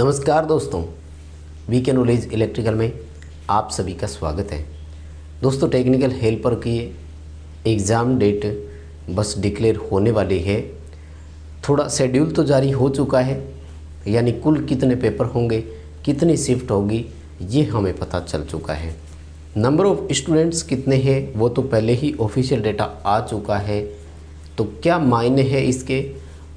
नमस्कार दोस्तों, VK knowledge electrical में आप सभी का स्वागत है। दोस्तों, टेक्निकल हेल्पर की एग्ज़ाम डेट बस डिक्लेयर होने वाली है। थोड़ा शेड्यूल तो जारी हो चुका है, यानी कुल कितने पेपर होंगे, कितनी शिफ्ट होगी, ये हमें पता चल चुका है। नंबर ऑफ़ स्टूडेंट्स कितने हैं वो तो पहले ही ऑफिशियल डेटा आ चुका है। तो क्या मायने है इसके,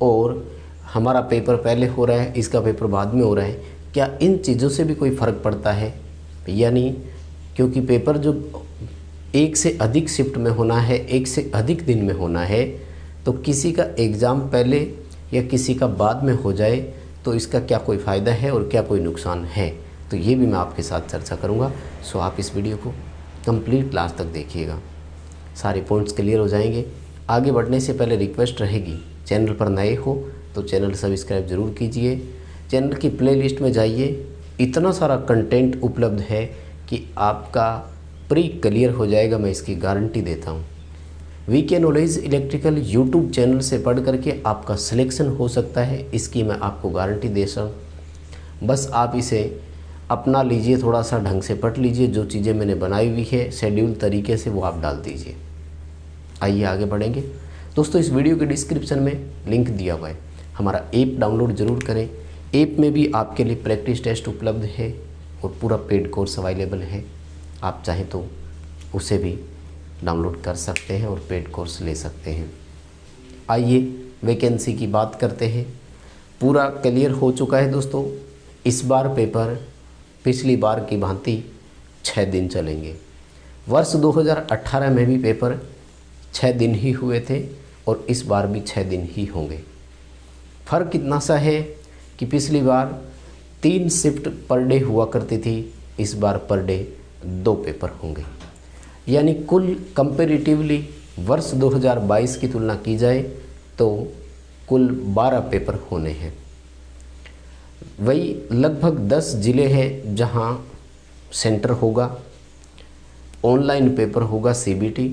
और हमारा पेपर पहले हो रहा है, इसका पेपर बाद में हो रहा है, क्या इन चीज़ों से भी कोई फ़र्क पड़ता है? यानी क्योंकि पेपर जो एक से अधिक शिफ्ट में होना है, एक से अधिक दिन में होना है, तो किसी का एग्ज़ाम पहले या किसी का बाद में हो जाए तो इसका क्या कोई फ़ायदा है और क्या कोई नुकसान है, तो ये भी मैं आपके साथ चर्चा करूँगा। सो आप इस वीडियो को कंप्लीट लास्ट तक देखिएगा, सारे पॉइंट्स क्लियर हो जाएंगे। आगे बढ़ने से पहले रिक्वेस्ट रहेगी, चैनल पर नए हो तो चैनल सब्सक्राइब ज़रूर कीजिए। चैनल की प्लेलिस्ट में जाइए, इतना सारा कंटेंट उपलब्ध है कि आपका प्री क्लियर हो जाएगा, मैं इसकी गारंटी देता हूँ। VK knowledge electrical YouTube channel से पढ़ करके आपका सिलेक्शन हो सकता है, इसकी मैं आपको गारंटी दे सकता हूँ। बस आप इसे अपना लीजिए, थोड़ा सा ढंग से पढ़ लीजिए, जो चीज़ें मैंने बनाई हुई है शेड्यूल तरीके से वो आप डाल दीजिए। आइए आगे बढ़ेंगे। दोस्तों, इस वीडियो के डिस्क्रिप्शन में लिंक दिया हुआ है, हमारा ऐप डाउनलोड ज़रूर करें। ऐप में भी आपके लिए प्रैक्टिस टेस्ट उपलब्ध है और पूरा पेड कोर्स अवेलेबल है। आप चाहें तो उसे भी डाउनलोड कर सकते हैं और पेड कोर्स ले सकते हैं। आइए वैकेंसी की बात करते हैं। पूरा क्लियर हो चुका है दोस्तों। इस बार पेपर पिछली बार की भांति 6 दिन चलेंगे। वर्ष 2018 में भी पेपर 6 दिन ही हुए थे और इस बार भी 6 दिन ही होंगे। फ़र्क कितना सा है कि पिछली बार 3 शिफ्ट पर डे हुआ करती थी, इस बार पर डे 2 पेपर होंगे। यानी कुल कंपैरेटिवली वर्ष 2022 की तुलना की जाए तो कुल 12 पेपर होने हैं। वही लगभग 10 ज़िले हैं जहां सेंटर होगा, ऑनलाइन पेपर होगा सीबीटी।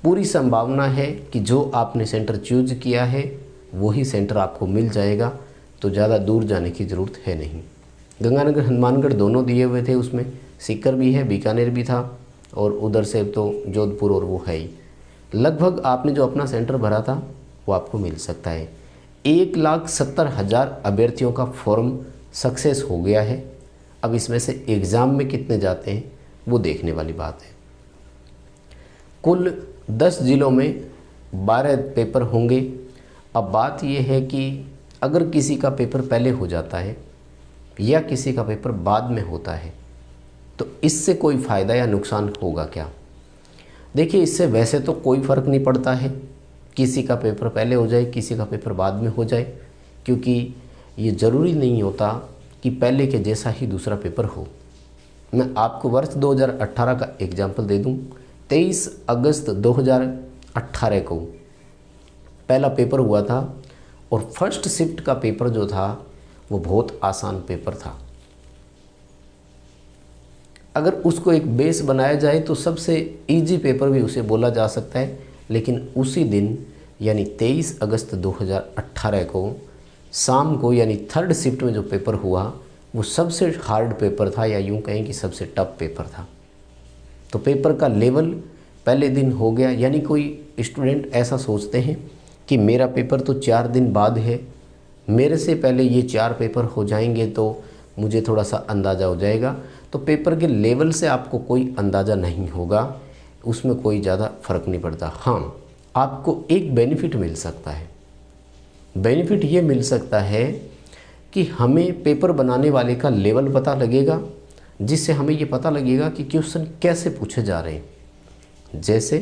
पूरी संभावना है कि जो आपने सेंटर चूज किया है वही सेंटर आपको मिल जाएगा, तो ज़्यादा दूर जाने की ज़रूरत है नहीं। गंगानगर हनुमानगढ़ दोनों दिए हुए थे, उसमें सीकर भी है, बीकानेर भी था, और उधर से तो जोधपुर और वो है ही। लगभग आपने जो अपना सेंटर भरा था वो आपको मिल सकता है। 1,70,000 अभ्यर्थियों का फॉर्म सक्सेस हो गया है। अब इसमें से एग्ज़ाम में कितने जाते हैं वो देखने वाली बात है। कुल 10 ज़िलों में 12 पेपर होंगे। अब बात यह है कि अगर किसी का पेपर पहले हो जाता है या किसी का पेपर बाद में होता है तो इससे कोई फ़ायदा या नुकसान होगा क्या? देखिए, इससे वैसे तो कोई फ़र्क नहीं पड़ता है, किसी का पेपर पहले हो जाए, किसी का पेपर बाद में हो जाए, क्योंकि ये ज़रूरी नहीं होता कि पहले के जैसा ही दूसरा पेपर हो। मैं आपको वर्ष 2018 का एग्जाम्पल दे दूँ। 23 अगस्त 2018 को पहला पेपर हुआ था और फर्स्ट शिफ्ट का पेपर जो था वो बहुत आसान पेपर था। अगर उसको एक बेस बनाया जाए तो सबसे इजी पेपर भी उसे बोला जा सकता है। लेकिन उसी दिन यानी 23 अगस्त 2018 को शाम को, यानी थर्ड शिफ्ट में जो पेपर हुआ वो सबसे हार्ड पेपर था, या यूँ कहें कि सबसे टफ पेपर था। तो पेपर का लेवल पहले दिन हो गया। यानी कोई स्टूडेंट ऐसा सोचते हैं कि मेरा पेपर तो 4 दिन बाद है, मेरे से पहले ये 4 पेपर हो जाएंगे तो मुझे थोड़ा सा अंदाज़ा हो जाएगा। तो पेपर के लेवल से आपको कोई अंदाज़ा नहीं होगा, उसमें कोई ज़्यादा फ़र्क नहीं पड़ता। हाँ, आपको एक बेनिफिट मिल सकता है। बेनिफिट ये मिल सकता है कि हमें पेपर बनाने वाले का लेवल पता लगेगा, जिससे हमें ये पता लगेगा कि क्वेश्चन कैसे पूछे जा रहे हैं। जैसे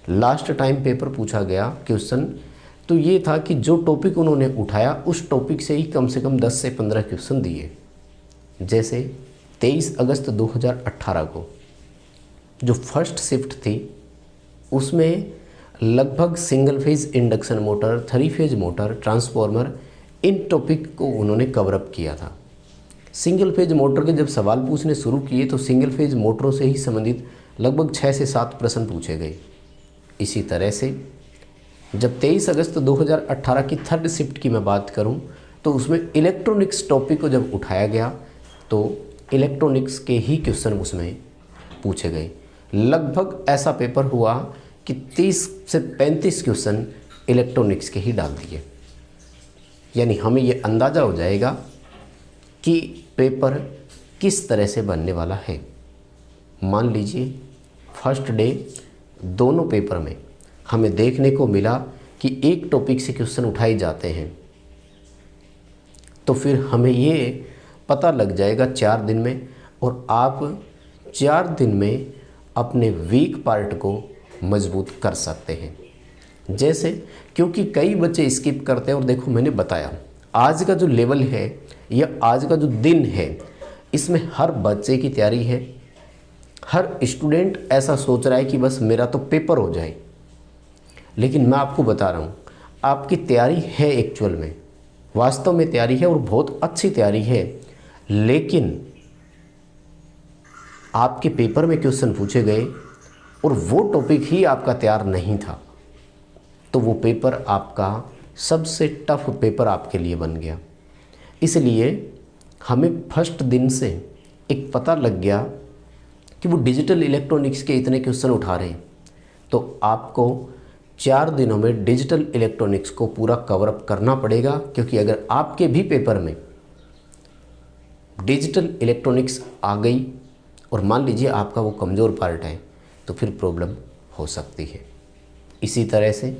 लास्ट टाइम पेपर पूछा गया क्वेश्चन, तो ये था कि जो टॉपिक उन्होंने उठाया उस टॉपिक से ही कम से कम 10 से 15 क्वेश्चन दिए। जैसे 23 अगस्त 2018 को जो फर्स्ट शिफ्ट थी उसमें लगभग single phase induction motor, 3 phase motor, transformer, इन टॉपिक को उन्होंने कवर अप किया था। सिंगल फेज मोटर के जब सवाल पूछने शुरू किए तो सिंगल फेज मोटरों से ही संबंधित लगभग 6 से 7 प्रश्न पूछे गए। इसी तरह से जब 23 अगस्त 2018 की थर्ड शिफ्ट की मैं बात करूं तो उसमें इलेक्ट्रॉनिक्स टॉपिक को जब उठाया गया तो इलेक्ट्रॉनिक्स के ही क्वेश्चन उसमें पूछे गए। लगभग ऐसा पेपर हुआ कि 30 से 35 क्वेश्चन इलेक्ट्रॉनिक्स के ही डाल दिए। यानी हमें ये अंदाज़ा हो जाएगा कि पेपर किस तरह से बनने वाला है। मान लीजिए फर्स्ट डे दोनों पेपर में हमें देखने को मिला कि एक टॉपिक से क्वेश्चन उठाए जाते हैं, तो फिर हमें ये पता लग जाएगा 4 दिन में, और आप 4 दिन में अपने वीक पार्ट को मजबूत कर सकते हैं। जैसे क्योंकि कई बच्चे स्किप करते हैं, और देखो मैंने बताया आज का जो लेवल है या आज का जो दिन है इसमें हर बच्चे की तैयारी है। हर स्टूडेंट ऐसा सोच रहा है कि बस मेरा तो पेपर हो जाए, लेकिन मैं आपको बता रहा हूँ आपकी तैयारी है, एक्चुअल में वास्तव में तैयारी है और बहुत अच्छी तैयारी है, लेकिन आपके पेपर में क्वेश्चन पूछे गए और वो टॉपिक ही आपका तैयार नहीं था, तो वो पेपर आपका सबसे टफ पेपर आपके लिए बन गया। इसलिए हमें फर्स्ट दिन से एक पता लग गया कि वो डिजिटल इलेक्ट्रॉनिक्स के इतने क्वेश्चन उठा रहे हैं, तो आपको 4 दिनों में डिजिटल इलेक्ट्रॉनिक्स को पूरा कवर अप करना पड़ेगा। क्योंकि अगर आपके भी पेपर में डिजिटल इलेक्ट्रॉनिक्स आ गई और मान लीजिए आपका वो कमज़ोर पार्ट है, तो फिर प्रॉब्लम हो सकती है। इसी तरह से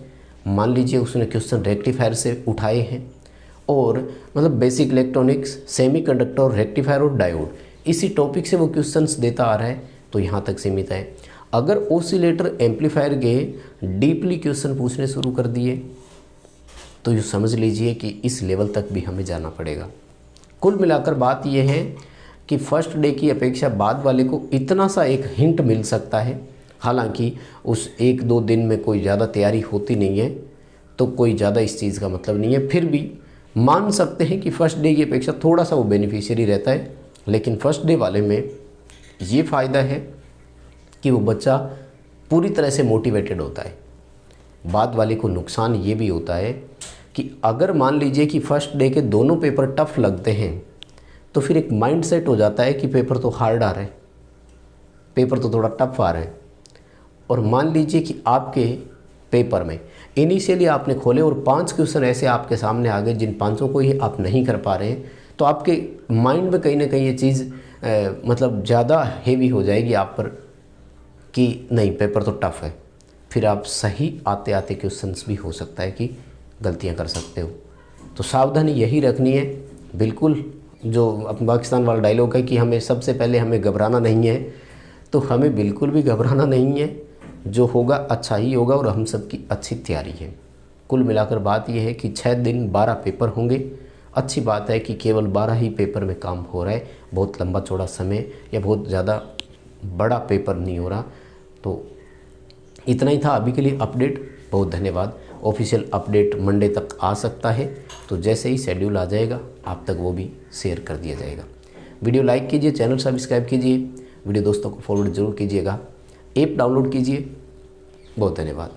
मान लीजिए उसने क्वेश्चन रेक्टिफायर से उठाए हैं, और मतलब बेसिक इलेक्ट्रॉनिक्स, सेमीकंडक्टर, रेक्टिफायर और डायोड, इसी टॉपिक से वो क्वेश्चंस देता आ रहा है, तो यहाँ तक सीमित है। अगर ओसिलेटर एम्पलीफायर के डीपली क्वेश्चन पूछने शुरू कर दिए तो ये समझ लीजिए कि इस लेवल तक भी हमें जाना पड़ेगा। कुल मिलाकर बात यह है कि फर्स्ट डे की अपेक्षा बाद वाले को इतना सा एक हिंट मिल सकता है। हालांकि उस 1-2 दिन में कोई ज़्यादा तैयारी होती नहीं है, तो कोई ज़्यादा इस चीज़ का मतलब नहीं है। फिर भी मान सकते हैं कि फर्स्ट डे की अपेक्षा थोड़ा सा वो बेनिफिशियरी रहता है, लेकिन फर्स्ट डे वाले में ये फ़ायदा है कि वो बच्चा पूरी तरह से मोटिवेटेड होता है। बाद वाले को नुकसान ये भी होता है कि अगर मान लीजिए कि फर्स्ट डे के दोनों पेपर टफ लगते हैं, तो फिर एक माइंड सेट हो जाता है कि पेपर तो हार्ड आ रहा है, पेपर तो थोड़ा टफ आ रहा है। और मान लीजिए कि आपके पेपर में इनिशियली आपने खोले और 5 क्वेश्चन ऐसे आपके सामने आ गए जिन 5 को ही आप नहीं कर पा रहे हैं, तो आपके माइंड में कहीं ना कहीं ये चीज़ मतलब ज़्यादा हेवी हो जाएगी आप पर कि नहीं पेपर तो टफ है। फिर आप सही आते आते क्वेश्चंस भी हो सकता है कि गलतियां कर सकते हो। तो सावधानी यही रखनी है, बिल्कुल जो पाकिस्तान वाला डायलॉग है कि हमें सबसे पहले हमें घबराना नहीं है, तो हमें बिल्कुल भी घबराना नहीं है। जो होगा अच्छा ही होगा और हम सब की अच्छी तैयारी है। कुल मिलाकर बात यह है कि 6 दिन 12 पेपर होंगे। अच्छी बात है कि केवल 12 ही पेपर में काम हो रहा है, बहुत लंबा चौड़ा समय या बहुत ज़्यादा बड़ा पेपर नहीं हो रहा। तो इतना ही था अभी के लिए अपडेट। बहुत धन्यवाद। ऑफिशियल अपडेट मंडे तक आ सकता है, तो जैसे ही शेड्यूल आ जाएगा आप तक वो भी शेयर कर दिया जाएगा। वीडियो लाइक कीजिए, चैनल सब्सक्राइब कीजिए, वीडियो दोस्तों को फॉरवर्ड जरूर कीजिएगा, ऐप डाउनलोड कीजिए। बहुत धन्यवाद।